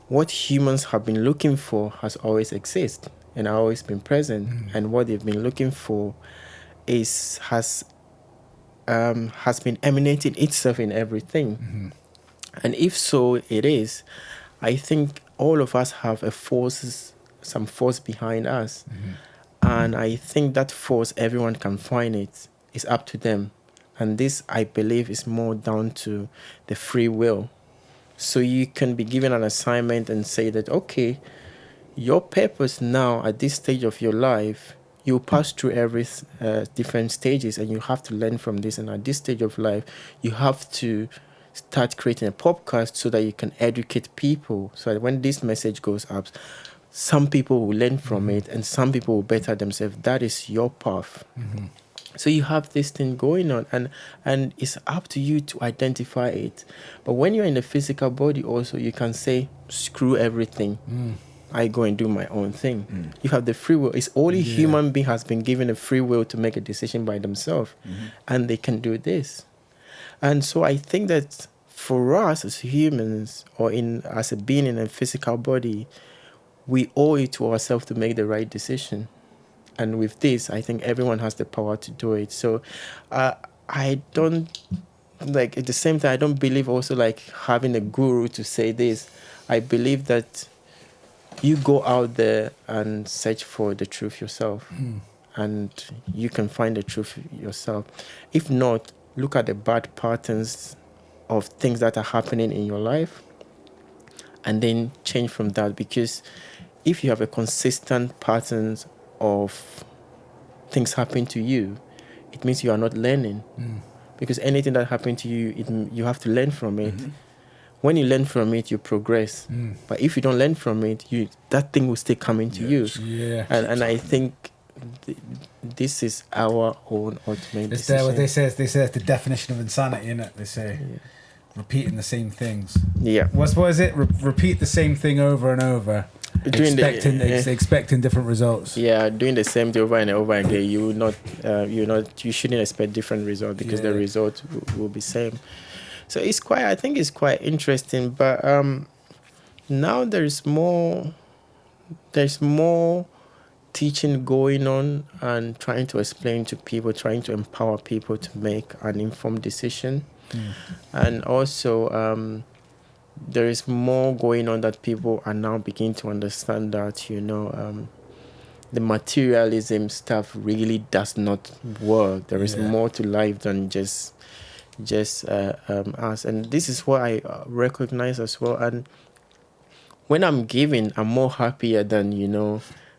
C: what humans have been looking for has always existed and always been present, and what they've been looking for has been emanating itself in everything. And if so it is, I think all of us have some force behind us. And I think that force, everyone can find it. It's up to them. And this, I believe, is more down to the free will. So you can be given an assignment and say that, okay, your purpose now at this stage of your life, you pass through every different stages, and you have to learn from this. And at this stage of life, you have to start creating a podcast so that you can educate people, so that when this message goes up, some people will learn from it and some people will better themselves. That is your path. So you have this thing going on, and it's up to you to identify it. But when you're in the physical body also, you can say, screw everything. I go and do my own thing. You have the free will. It's only human being has been given a free will to make a decision by themselves, and they can do this. And so I think that for us as humans, or as a being in a physical body, we owe it to ourselves to make the right decision. And with this, I think everyone has the power to do it. So I don't, like, at the same time, I don't believe also like having a guru to say this. I believe that you go out there and search for the truth yourself. And you can find the truth yourself. If not, look at the bad patterns of things that are happening in your life and then change from that. Because if you have a consistent patterns of things happening to you, it means you are not learning. Because anything that happened to you, you have to learn from it. When you learn from it, you progress. But if you don't learn from it, that thing will still coming to you. And I think this is our own ultimate decision.
B: There what they say it's the definition of insanity, isn't it? They say repeating the same things. What is it? Repeat the same thing over and over, expecting different results.
C: Doing the same thing over and over again, you shouldn't expect different results, because the result will be same. So I think it's quite interesting. But now there's more teaching going on, and trying to explain to people, trying to empower people to make an informed decision. And also there is more going on that people are now beginning to understand that, the materialism stuff really does not work. There is more to life than just us. And this is what I recognize as well. And when I'm giving, I'm more happier than,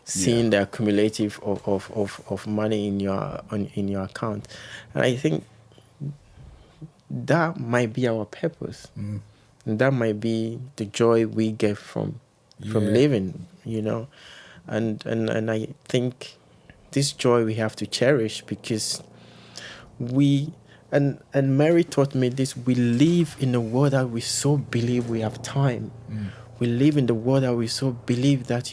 C: seeing the accumulative of money in your account. And I think that might be our purpose. And that might be the joy we get from living, And I think this joy we have to cherish, because and Mary taught me this, we live in a world that we so believe we have time. We live in the world that we so believe that,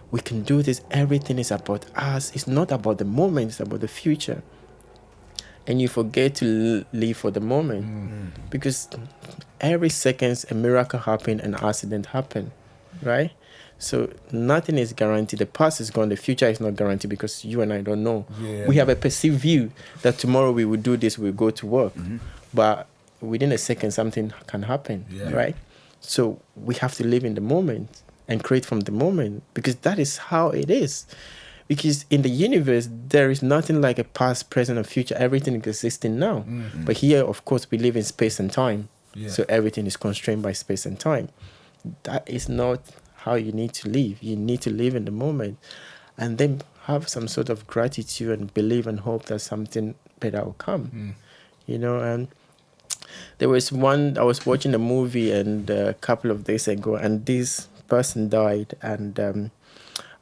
C: we can do this. Everything is about us. It's not about the moment, it's about the future. And you forget to live for the moment. Because every second a miracle happen, an accident happen, right? So nothing is guaranteed. The past is gone, the future is not guaranteed, because you and I don't know. We have a perceived view that tomorrow we will do this, we'll go to work. But within a second something can happen, right? So we have to live in the moment and create from the moment, because that is how it is. Because in the universe, there is nothing like a past, present, or future. Everything is existing now. But here, of course, we live in space and time. So everything is constrained by space and time. That is not how you need to live. You need to live in the moment, and then have some sort of gratitude and believe and hope that something better will come. And there was I was watching a movie and a couple of days ago, and this person died, and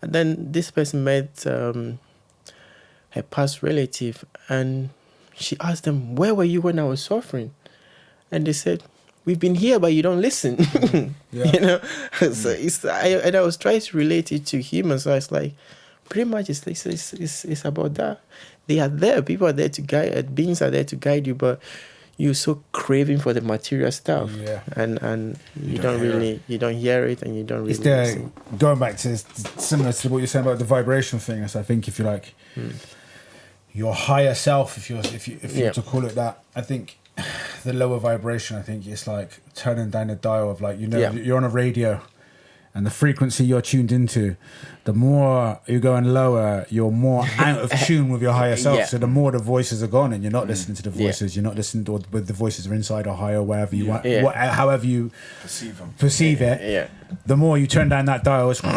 C: then this person met her her past relative, and she asked them, "Where were you when I was suffering?" And they said, "We've been here, but you don't listen." You know, so I was trying to relate it to humans. So it's like, pretty much it's about that. They are there. People are there to guide. Beings are there to guide you, but you're so craving for the material stuff, and you don't hear it, and you don't really.
B: It's there. Going back to similar to what you're saying about the vibration thing. So I think if you like your higher self, if you to call it that, I think the lower vibration. I think it's like turning down the dial of like you're on a radio. And the frequency you're tuned into, the more you're going lower, you're more out of tune with your higher self. So the more the voices are gone, and you're not listening to the voices, you're not listening to with the voices are inside or higher, wherever you want, however you perceive it. The more you turn down that dial, it's what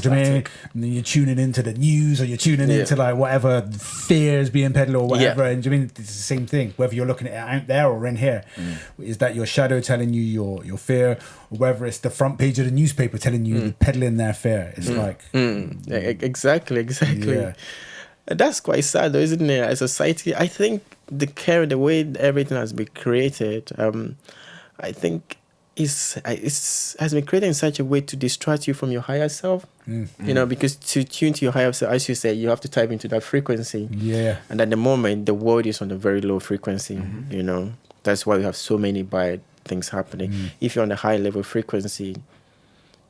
B: do you mean? And then you're tuning into the news, or you're tuning into like whatever fear is being peddled or whatever. And do you mean it's the same thing? Whether you're looking at it out there or in here, is that your shadow telling you your fear, or whether it's the front page of the newspaper telling you peddling their fear? It's like
C: exactly. Yeah. That's quite sad, though, isn't it? As a society, I think the way everything has been created, I think has been created in such a way to distract you from your higher self. You know, because to tune to your higher self, as you said, you have to type into that frequency. And at the moment, the world is on a very low frequency. You know, that's why we have so many bad things happening. If you're on a high level frequency,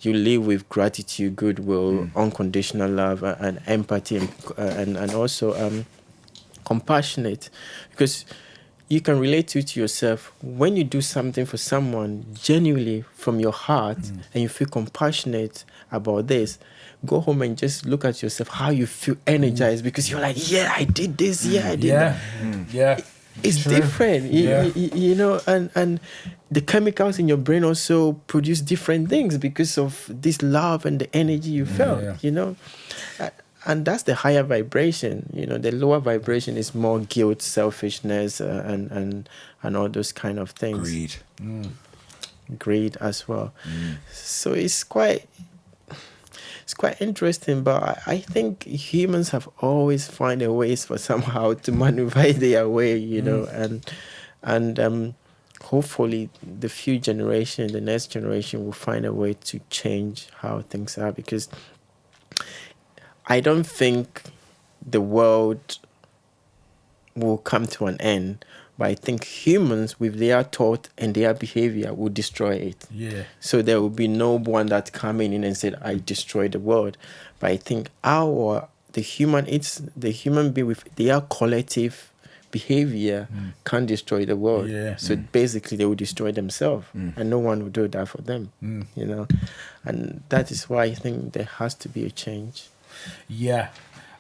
C: you live with gratitude, goodwill, unconditional love, and empathy, and also compassionate, because you can relate to yourself. When you do something for someone genuinely from your heart, and you feel compassionate about this, go home and just look at yourself, how you feel energized, because you're like, I did this, I did that. It's true. Different, you know, and the chemicals in your brain also produce different things because of this love and the energy you felt, you know. And that's the higher vibration. You know, the lower vibration is more guilt, selfishness, and all those kind of things. Greed as well. So it's quite interesting. But I think humans have always found a ways for somehow to maneuver their way. You know, and hopefully the the next generation will find a way to change how things are, because I don't think the world will come to an end, but I think humans with their thought and their behavior will destroy it. So there will be no one that coming in and said, "I destroyed the world." But I think the human being with their collective behavior can destroy the world. So basically they will destroy themselves, and no one will do that for them. You know, and that is why I think there has to be a change.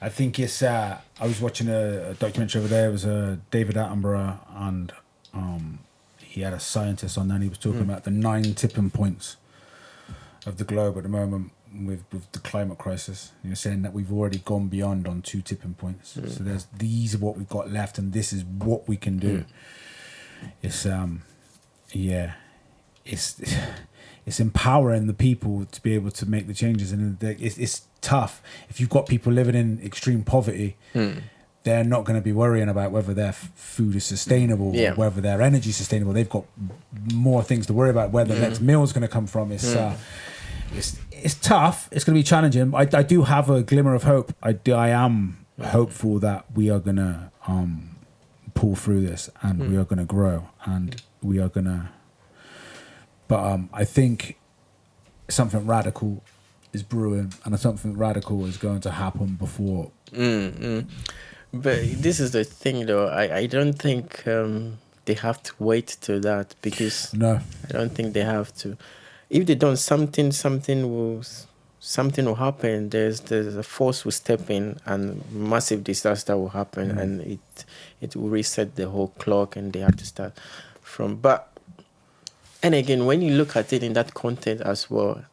B: I think it's I was watching a documentary over there. It was David Attenborough, and he had a scientist on there, and he was talking about the 9 tipping points of the globe at the moment with the climate crisis. You're saying that we've already gone beyond on 2 tipping points. So these are what we've got left, and this is what we can do. It's it's empowering the people to be able to make the changes, and it's tough. If you've got people living in extreme poverty, they're not going to be worrying about whether their food is sustainable or whether their energy is sustainable. They've got more things to worry about, where the next meal is going to come from. It's tough. It's going to be challenging. I do have a glimmer of hope. I am hopeful that we are going to pull through this, and we are going to grow, and we are going to. But I think something radical is brewing, and something radical is going to happen before.
C: But this is the thing, though. I don't think they have to wait till that, because
B: I
C: don't think they have to. If they don't, something will happen. There's a force will step in, and massive disaster will happen, and it will reset the whole clock, and they have to start from. But and again, when you look at it in that context as well,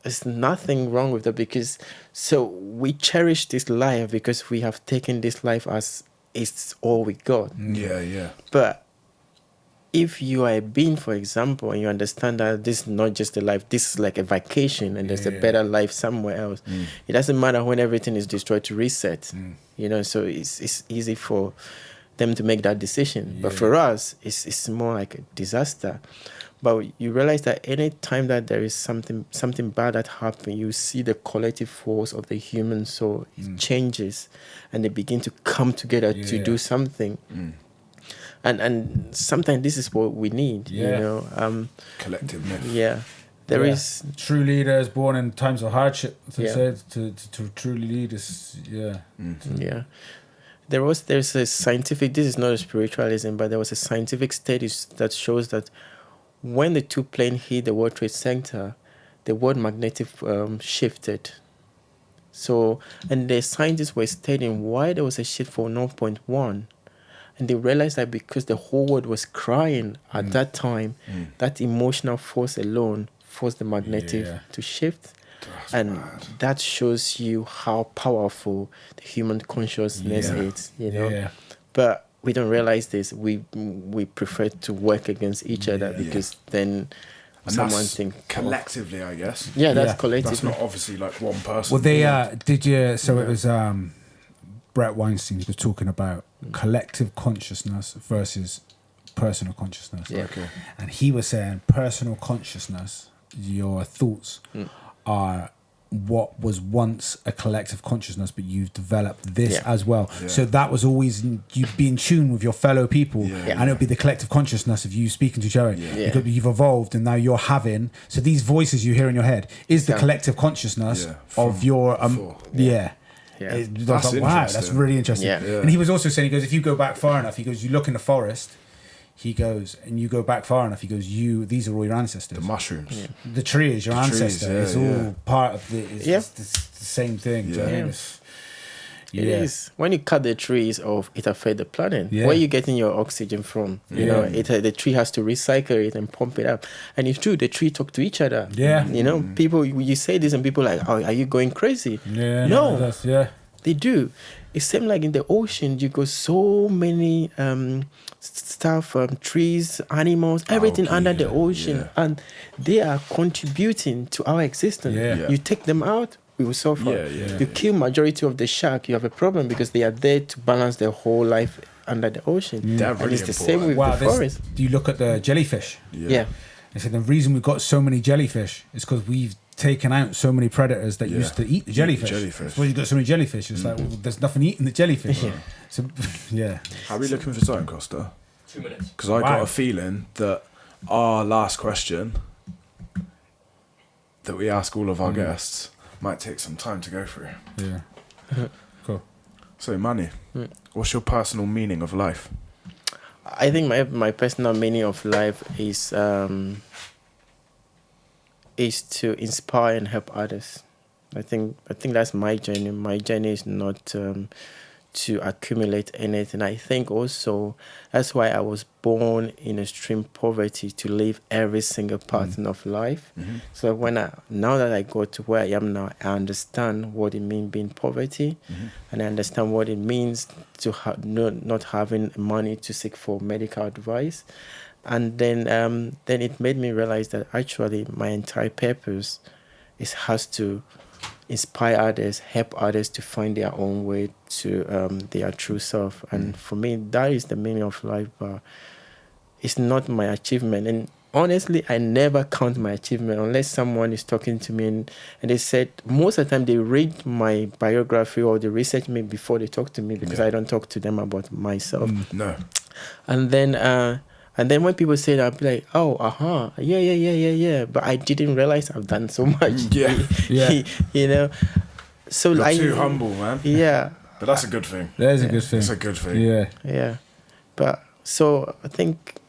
C: there's nothing wrong with that, because so we cherish this life because we have taken this life as it's all we got.
A: Yeah.
C: But if you are a being, for example, and you understand that this is not just a life, this is like a vacation, and there's a better life somewhere else. It doesn't matter when everything is destroyed to reset. You know, so it's easy for them to make that decision. But for us, it's more like a disaster. But you realize that any time that there is something bad that happens, you see the collective force of the human soul changes, and they begin to come together to do something. And sometimes this is what we need, you know.
A: Collective myth.
C: Yeah. There is
B: true leaders born in times of hardship. To truly lead is
C: Yeah. There's a scientific, this is not a spiritualism, but there was a scientific study that shows that when the two planes hit the World Trade Center, the world magnetic shifted. So, and the scientists were studying why there was a shift for 0.1. And they realized that because the whole world was crying at that time, that emotional force alone forced the magnetic to shift. That shows you how powerful the human consciousness is, you know. But we don't realize this. We prefer to work against each other because then someone thinks
A: collectively, I guess.
C: Yeah, that's collective.
A: That's not obviously like one person.
B: Well, they did you? So it was Brett Weinstein was talking about collective consciousness versus personal consciousness.
C: Yeah. Okay.
B: And he was saying personal consciousness, your thoughts are what was once a collective consciousness, but you've developed this as well. Yeah. So that was always, you'd be in tune with your fellow people, and it would be the collective consciousness of you speaking to each other. You've evolved, and now you're having, so these voices you hear in your head is the collective consciousness of your,
A: That's
B: wow, that's really interesting.
C: Yeah.
B: And he was also saying, he goes, if you go back far enough, he goes, you look in the forest, he goes, and you go back far enough, he goes, these are all your ancestors.
A: The mushrooms.
B: The tree is your ancestor. It's all part of it's the same thing.
C: Yeah. It is. When you cut the trees off, it affects the planet. Where are you getting your oxygen from? You know, the tree has to recycle it and pump it up. And it's true, the tree talk to each other.
B: Yeah.
C: You know, people, you say this and people are like, oh, are you going crazy?
B: Yeah.
C: No. They do. It's same like in the ocean. You go so many stuff, trees, animals, everything under the ocean, and they are contributing to our existence. You take them out, we will suffer. You kill majority of the shark, you have a problem because they are there to balance their whole life under the ocean. And
A: really
C: it's the same with the forest.
B: Do you look at the jellyfish?
C: Yeah.
B: They said the reason we've got so many jellyfish is because we've taken out so many predators that used to eat the jellyfish. Well, you've got so many jellyfish. It's like, well, there's nothing eating the jellyfish. So,
A: How are we looking for time, Costa?
D: 2 minutes.
A: Because I got a feeling that our last question that we ask all of our guests might take some time to go through.
B: Yeah. Cool.
A: So, Manny, what's your personal meaning of life?
C: I think my personal meaning of life is to inspire and help others. I think that's my journey. My journey is not to accumulate anything. I think also that's why I was born in extreme poverty, to live every single pattern of life. So now that I go to where I am now, I understand what it means being poverty, and I understand what it means to not having money to seek for medical advice. And then it made me realize that actually my entire purpose has to inspire others, help others to find their own way to their true self. And for me, that is the meaning of life. But it's not my achievement. And honestly, I never count my achievement unless someone is talking to me and they said, most of the time they read my biography or they research me before they talk to me, because I don't talk to them about myself.
A: No.
C: And then when people say that, I'll be like, oh, yeah. But I didn't realize I've done so much. You know? So
A: You're too humble, man.
C: Yeah.
A: But that's a good thing.
B: That is a good thing.
A: It's a good thing.
B: Yeah.
C: But so I think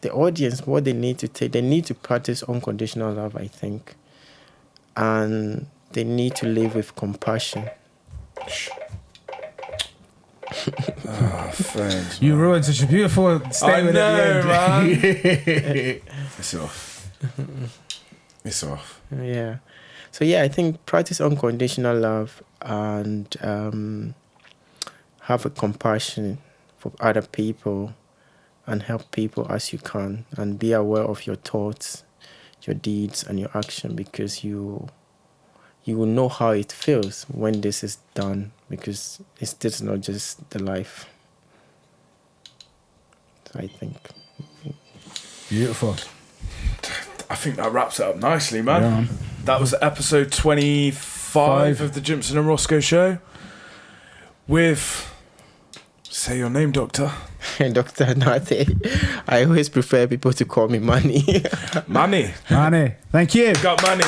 C: the audience, what they need to practice unconditional love, I think. And they need to live with compassion.
A: Thanks,
B: You ruined such a beautiful statement at the end.
A: It's off.
C: Yeah. So I think practice unconditional love and have a compassion for other people, and help people as you can, and be aware of your thoughts, your deeds, and your action, because you will know how it feels when this is done, because this is not just the life. So I think.
B: Beautiful.
A: I think that wraps it up nicely, man.
B: Yeah, man.
A: That was episode 25 of the Jimson and Roscoe Show with... Say your name, Doctor.
C: Dr. Nartey. I always prefer people to call me Manny.
A: Manny.
B: Manny. Thank you.
A: Got Manny.